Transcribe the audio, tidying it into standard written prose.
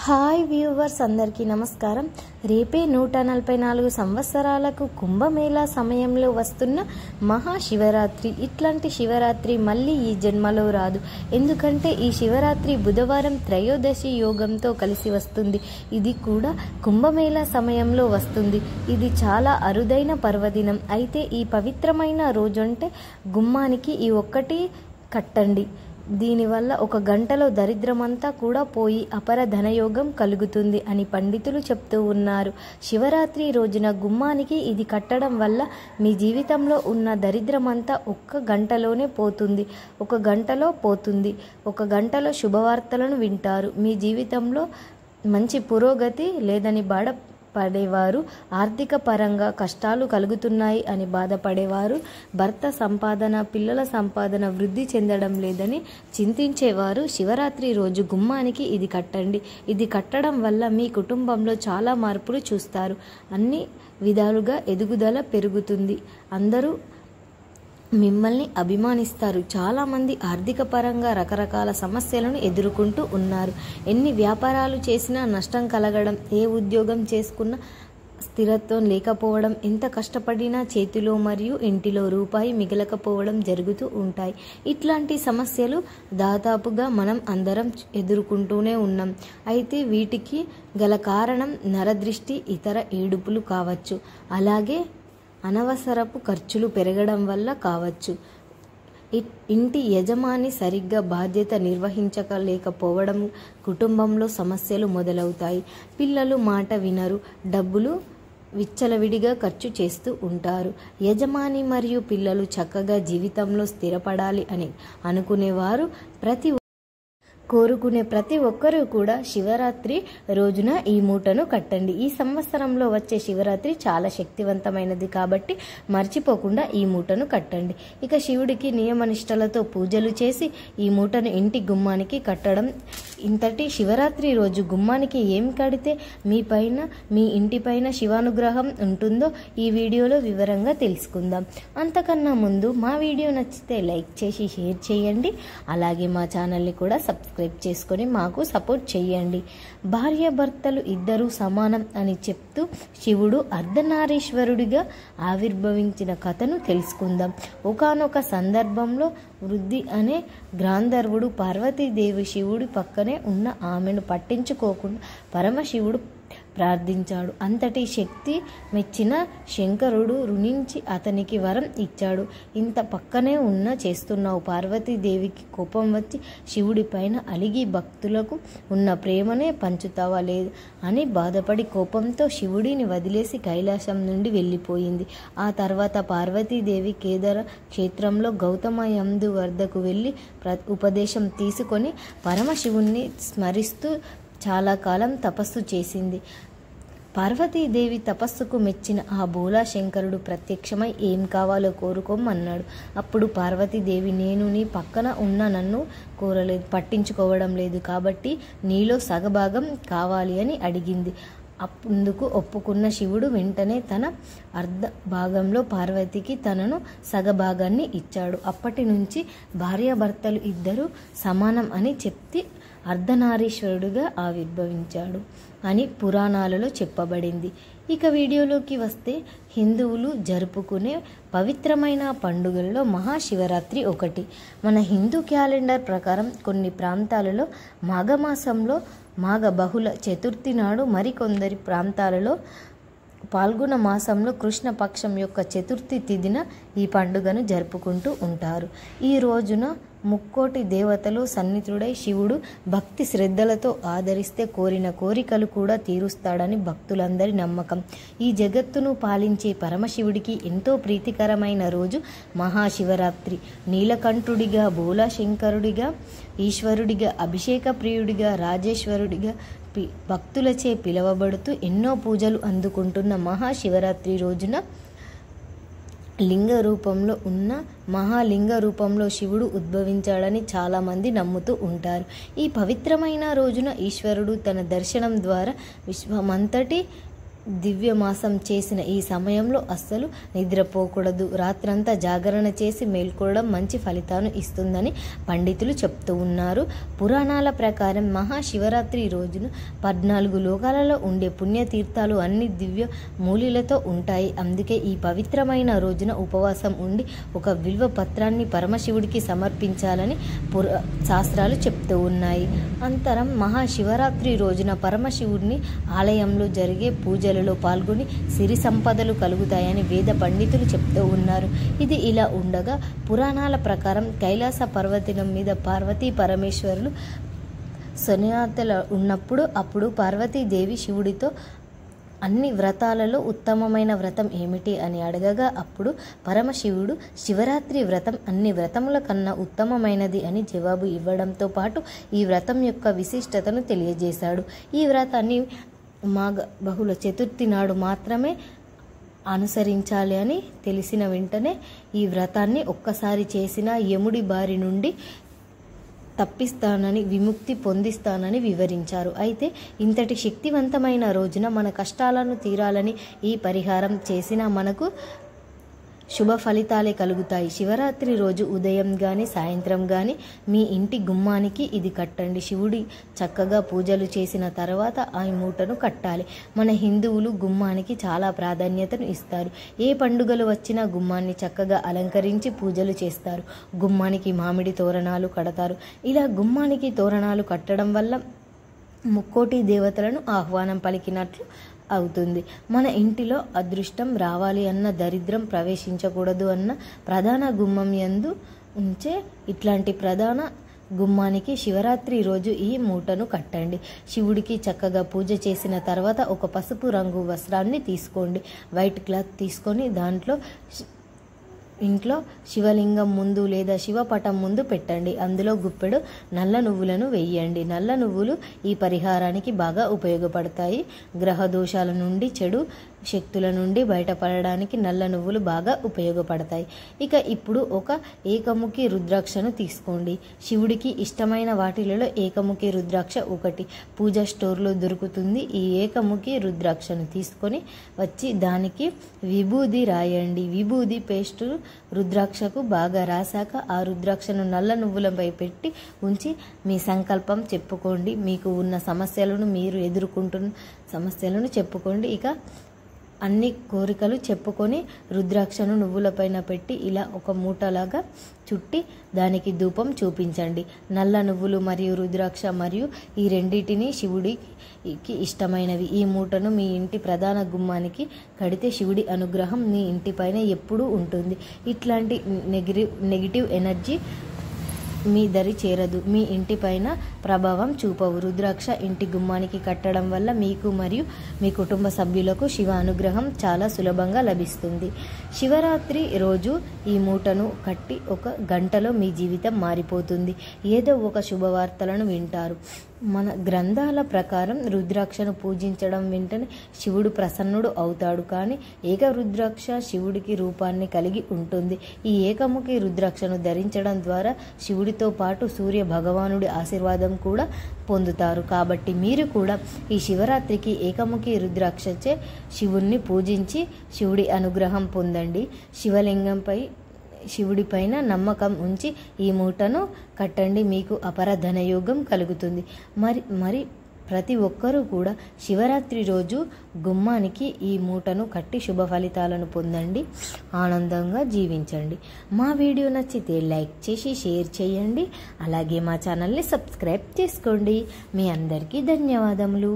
Hi viewers అందరికీ నమస్కారం. రేపే 144 సంవత్సరాలకు కుంభమేళా సమయంలో వస్తున్న మహాశివరాత్రి. ఇట్లాంటి శివరాత్రి మళ్ళీ ఈ జన్మలో రాదు. ఎందుకంటే ఈ శివరాత్రి బుధవారం త్రయోదశి యోగంతో కలిసి వస్తుంది. ఇది కూడా కుంభమేళా సమయంలో వస్తుంది. ఇది చాలా అరుదైన పర్వదినం. అయితే ఈ పవిత్రమైన రోజంటే గుమ్మానికి ఈ ఒక్కటి కట్టండి. దీనివల్ల 1 గంటలో దరిద్రమంతా కూడా పోయి అపర ధనయోగం కలుగుతుంది అని పండితులు చెప్తూ ఉన్నారు. శివరాత్రి రోజున గుమ్మానికి ఇది కట్టడం వల్ల మీ జీవితంలో ఉన్న దరిద్రమంతా 1 గంటలోనే పోతుంది. 1 గంటలో పోతుంది. 1 గంటలో శుభవార్తలను వింటారు. మీ జీవితంలో మంచి పురోగతి లేదని పడేవారు, ఆర్థిక పరంగా కష్టాలు కలుగుతున్నాయి అని బాధపడేవారు, భర్త సంపాదన, పిల్లల సంపాదన వృద్ధి చెందడం లేదని చింతించేవారు శివరాత్రి రోజు గుమ్మానికి ఇది కట్టండి. ఇది కట్టడం వల్ల మీ కుటుంబంలో చాలా మార్పులు చూస్తారు. అన్ని విధాలుగా ఎదుగుదల పెరుగుతుంది. అందరూ మిమ్మల్ని అభిమానిస్తారు. చాలామంది ఆర్థిక పరంగా రకరకాల సమస్యలను ఎదుర్కొంటూ ఉన్నారు. ఎన్ని వ్యాపారాలు చేసినా నష్టం కలగడం, ఏ ఉద్యోగం చేసుకున్నా స్థిరత్వం లేకపోవడం, ఎంత కష్టపడినా చేతిలో మరియు ఇంటిలో రూపాయి మిగలకపోవడం జరుగుతూ ఉంటాయి. ఇట్లాంటి సమస్యలు దాదాపుగా మనం అందరం ఎదుర్కొంటూనే ఉన్నాం. అయితే వీటికి గల కారణం నరదృష్టి, ఇతర ఏడుపులు కావచ్చు. అలాగే అనవసరపు ఖర్చులు పెరగడం వల్ల కావచ్చు. ఇంటి యజమాని సరిగ్గా బాధ్యత నిర్వహించలేకపోవడం, కుటుంబంలో సమస్యలు మొదలవుతాయి. పిల్లలు మాట వినరు, డబ్బులు విచ్చలవిడిగా ఖర్చు చేస్తూ ఉంటారు. యజమాని మరియు పిల్లలు చక్కగా జీవితంలో స్థిరపడాలి అని అనుకునేవారు కోరుకునే ప్రతి ఒక్కరూ కూడా శివరాత్రి రోజున ఈ మూటను కట్టండి. ఈ సంవత్సరంలో వచ్చే శివరాత్రి చాలా శక్తివంతమైనది కాబట్టి మర్చిపోకుండా ఈ మూటను కట్టండి. ఇక శివుడికి నియమనిష్టలతో పూజలు చేసి ఈ మూటను ఇంటి గుమ్మానికి కట్టడం. ఇంతటి శివరాత్రి రోజు గుమ్మానికి ఏం కడితే మీ ఇంటిపైన శివానుగ్రహం ఉంటుందో ఈ వీడియోలో వివరంగా తెలుసుకుందాం. అంతకన్నా ముందు మా వీడియో నచ్చితే లైక్ చేసి షేర్ చేయండి. అలాగే మా ఛానల్ని కూడా సబ్స్క్రైబ్ చేసుకొని మాకు సపోర్ట్ చేయండి. భార్యాభర్తలు ఇద్దరూ సమానం అని చెప్తూ శివుడు అర్ధనారీశ్వరుడిగా ఆవిర్భవించిన కథను తెలుసుకుందాం. ఒకానొక సందర్భంలో వృద్ధి అనే గాంధర్వుడు పార్వతీదేవి శివుడి పక్కనే ఉన్న ఆమెను పట్టించుకోకుండా పరమశివుడు ప్రార్థించాడు. అంతటి శక్తి మెచ్చిన శంకరుడు రుణించి అతనికి వరం ఇచ్చాడు. ఇంత పక్కనే చేస్తున్నావు. పార్వతీదేవికి కోపం వచ్చి శివుడి పైన అలిగి భక్తులకు ఉన్న ప్రేమనే పంచుతావా లేదు అని బాధపడి కోపంతో శివుడిని వదిలేసి కైలాసం నుండి వెళ్ళిపోయింది. ఆ తర్వాత పార్వతీదేవి కేదార క్షేత్రంలో గౌతమయందు వద్దకు వెళ్ళి ఉపదేశం తీసుకొని పరమశివుణ్ణి స్మరిస్తూ చాలా కాలం తపస్సు చేసింది. పార్వతీదేవి తపస్సుకు మెచ్చిన ఆ బోలా శంకరుడు ప్రత్యక్షమై ఏం కావాలో కోరుకోమన్నాడు. అప్పుడు పార్వతీదేవి, నేను నీ పక్కన ఉన్న నన్ను పట్టించుకోవడం లేదు కాబట్టి నీలో సగభాగం కావాలి అని అడిగింది. అందుకు ఒప్పుకున్న శివుడు వెంటనే తన అర్ధ భాగంలో పార్వతికి తనను సగభాగాన్ని ఇచ్చాడు. అప్పటి నుంచి భార్యాభర్తలు ఇద్దరు సమానం అని చెప్తే అర్ధనారీశ్వరుడుగా ఆవిర్భవించాడు అని పురాణాలలో చెప్పబడింది. ఇక వీడియోలోకి వస్తే, హిందువులు జరుపుకునే పవిత్రమైన పండుగల్లో మహాశివరాత్రి ఒకటి. మన హిందూ క్యాలెండర్ ప్రకారం కొన్ని ప్రాంతాలలో మాఘమాసంలో మాఘ బహుళ చతుర్థి నాడు, మరికొందరి ప్రాంతాలలో పాల్గొన మాసంలో కృష్ణపక్షం యొక్క చతుర్థి తిథిన ఈ పండుగను జరుపుకుంటూ ఉంటారు. ఈ రోజున ముక్కోటి దేవతలు సన్నిహితుడై శివుడు భక్తి శ్రద్ధలతో ఆదరిస్తే కోరిన కోరికలు కూడా తీరుస్తాడని భక్తులందరి నమ్మకం. ఈ జగత్తును పాలించే పరమశివుడికి ఎంతో ప్రీతికరమైన రోజు మహాశివరాత్రి. నీలకంఠుడిగా, బోలాశంకరుడిగా, ఈశ్వరుడిగా, అభిషేక ప్రియుడిగా, రాజేశ్వరుడిగా భక్తులచే పిలువబడుతూ ఎన్నో పూజలు అందుకుంటున్న మహాశివరాత్రి రోజున మహాలింగ రూపంలో శివుడు ఉద్భవించాడని చాలామంది నమ్ముతూ ఉంటారు. ఈ పవిత్రమైన రోజున ఈశ్వరుడు తన దర్శనం ద్వారా విశ్వమంతటి దివ్యమాసం చేసిన ఈ సమయంలో అస్సలు నిద్రపోకూడదు. రాత్రంతా జాగరణ చేసి మేల్కోవడం మంచి ఫలితాన్ని ఇస్తుందని పండితులు చెప్తూ ఉన్నారు. పురాణాల ప్రకారం మహాశివరాత్రి రోజున 14 లోకాలలో ఉండే పుణ్యతీర్థాలు అన్ని దివ్య మూలిలతో ఉంటాయి. అందుకే ఈ పవిత్రమైన రోజున ఉపవాసం ఉండి ఒక విల్వ పత్రాన్ని పరమశివుడికి సమర్పించాలని శాస్త్రాలు చెప్తూ ఉన్నాయి. అంతరం మహాశివరాత్రి రోజున పరమశివుడిని ఆలయంలో జరిగే పూజలలో పాల్గొని సిరి సంపదలు కలుగుతాయని వేద పండితులు చెప్తూ ఉన్నారు. ఇది ఇలా ఉండగా పురాణాల ప్రకారం కైలాస పర్వతం మీద పార్వతీ పరమేశ్వరులు శనియాతల ఉన్నప్పుడు అప్పుడు పార్వతీదేవి శివుడితో అన్ని వ్రతాలలో ఉత్తమమైన వ్రతం ఏమిటి అని అడగగా అప్పుడు పరమశివుడు శివరాత్రి వ్రతం అన్ని వ్రతముల కన్నా ఉత్తమమైనది అని జవాబు ఇవ్వడంతో పాటు ఈ వ్రతం యొక్క విశిష్టతను తెలియజేశాడు. ఈ వ్రతాన్ని మాఘ బహుళ చతుర్థి నాడు మాత్రమే అనుసరించాలి అని తెలిసిన వెంటనే ఈ వ్రతాన్ని ఒక్కసారి చేసిన యముడి బారి నుండి తప్పిస్తానని విముక్తి పొందిస్తానని వివరించారు. అయితే ఇంతటి శక్తివంతమైన రోజున మన కష్టాలను తీరాలని ఈ పరిహారం చేసినా మనకు శుభ ఫలితాలే కలుగుతాయి. శివరాత్రి రోజు ఉదయం కానీ సాయంత్రం కానీ మీ ఇంటి గుమ్మానికి ఇది కట్టండి. శివుడి చక్కగా పూజలు చేసిన తర్వాత ఆ మూటను కట్టాలి. మన హిందువులు గుమ్మానికి చాలా ప్రాధాన్యతను ఇస్తారు. ఏ పండుగలు వచ్చినా గుమ్మాన్ని చక్కగా అలంకరించి పూజలు చేస్తారు. గుమ్మానికి మామిడి తోరణాలు కడతారు. ఇలా గుమ్మానికి తోరణాలు కట్టడం వల్ల ముక్కోటి దేవతలను ఆహ్వానం పలికినట్లు అవుతుంది. మన ఇంటిలో అదృష్టం రావాలి అన్న, దరిద్రం ప్రవేశించకూడదు అన్న ప్రధాన గుమ్మం యందు ఉంచే ఇట్లాంటి ప్రధాన గుమ్మానికి శివరాత్రి రోజు ఈ మూటను కట్టండి. శివుడికి చక్కగా పూజ చేసిన తర్వాత ఒక పసుపు రంగు వస్త్రాన్ని తీసుకోండి. వైట్ క్లాత్ తీసుకొని దాంట్లో ఇంట్లో శివలింగం ముందు లేదా శివపటం ముందు పెట్టండి. అందులో గుప్పెడు నల్ల నువ్వులను వేయండి. నల్ల నువ్వులు ఈ పరిహారానికి బాగా ఉపయోగపడతాయి. గ్రహ దోషాల నుండి, చెడు శక్తుల నుండి బయటపడడానికి నల్ల నువ్వులు బాగా ఉపయోగపడతాయి. ఇక ఇప్పుడు ఒక ఏకముఖి రుద్రాక్షను తీసుకోండి. శివుడికి ఇష్టమైన వాటిలలో ఏకముఖి రుద్రాక్ష ఒకటి పూజా స్టోర్లో దొరుకుతుంది. ఈ ఏకముఖి రుద్రాక్షను తీసుకొని వచ్చి దానికి విభూది రాయండి. విభూది పేస్టు రుద్రాక్షకు బాగా రాశాక ఆ రుద్రాక్షను నల్ల నువ్వులపై పెట్టి ఉంచి మీ సంకల్పం చెప్పుకోండి. మీకు ఉన్న సమస్యలను, మీరు ఎదుర్కొంటున్న సమస్యలను చెప్పుకోండి. ఇక అన్ని కోరికలు చెప్పుకొని రుద్రాక్షను నువ్వులపైన పెట్టి ఇలా ఒక మూటలాగా చుట్టి దానికి ధూపం చూపించండి. నల్ల నువ్వులు మరియు రుద్రాక్ష మరియు ఈ రెండింటిని శివుడికి ఇష్టమైనవి. ఈ మూటను మీ ఇంటి ప్రధాన గుమ్మానికి కడితే శివుడి అనుగ్రహం మీ ఇంటిపైన ఎప్పుడూ ఉంటుంది. ఇట్లాంటి నెగిటివ్ ఎనర్జీ మీ దరి చేరదు, మీ ఇంటిపైన ప్రభావం చూపవు. రుద్రాక్ష ఇంటి గుమ్మానికి కట్టడం వల్ల మీకు మరియు మీ కుటుంబ సభ్యులకు శివ అనుగ్రహం చాలా సులభంగా లభిస్తుంది. శివరాత్రి రోజు ఈ మూటను కట్టి ఒక గంటలో మీ జీవితం మారిపోతుంది. ఏదో ఒక శుభవార్తలను వింటారు. మన గ్రంథాల ప్రకారం రుద్రాక్షను పూజించడం వెంటనే శివుడు ప్రసన్నుడు అవుతాడు. కానీ ఏక రుద్రాక్ష శివుడికి రూపాన్ని కలిగి ఉంటుంది. ఈ ఏకముఖి రుద్రాక్షను ధరించడం ద్వారా శివుడితో పాటు సూర్య భగవానుడి ఆశీర్వాదం కూడా పొందుతారు. కాబట్టి మీరు కూడా ఈ శివరాత్రికి ఏకముఖి రుద్రాక్షచే శివుణ్ణి పూజించి శివుడి అనుగ్రహం పొందండి. శివుడిపైన నమ్మకం ఉంచి ఈ మూటను కట్టండి. మీకు అపర ధనయోగం కలుగుతుంది. మరి ప్రతి ఒక్కరూ కూడా శివరాత్రి రోజు గుమ్మానికి ఈ మూటను కట్టి శుభ ఫలితాలను పొందండి. ఆనందంగా జీవించండి. మా వీడియో నచ్చితే లైక్ చేసి షేర్ చేయండి. అలాగే మా ఛానల్ని సబ్స్క్రైబ్ చేసుకోండి. మీ అందరికీ ధన్యవాదములు.